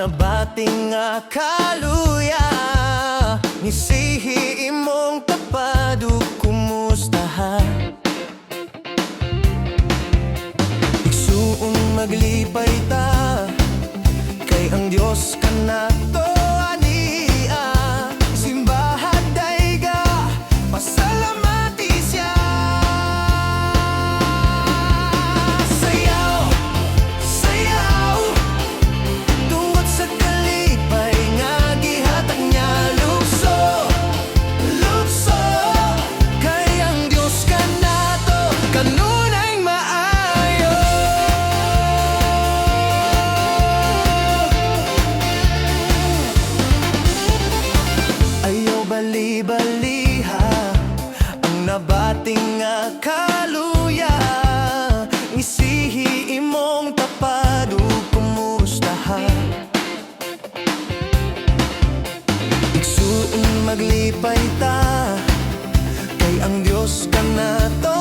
nabating nga kaluya, nisihi imong tapado kumustaha. Igsuon maglipay ta, kay ang Diyos ka nato ania. Simbahan dayga, pasalamati siya. Sayaw, sayaw, tungod sa kalipay nga gihatag niya. Lukso, lukso, kay ang Diyos ka nato kanunay maayo. Ayaw bali-baliha ang nabating nga kaluya, isihi imong tapado kumustaha. Igsuon maglipay ta, kay ang Diyos ka nato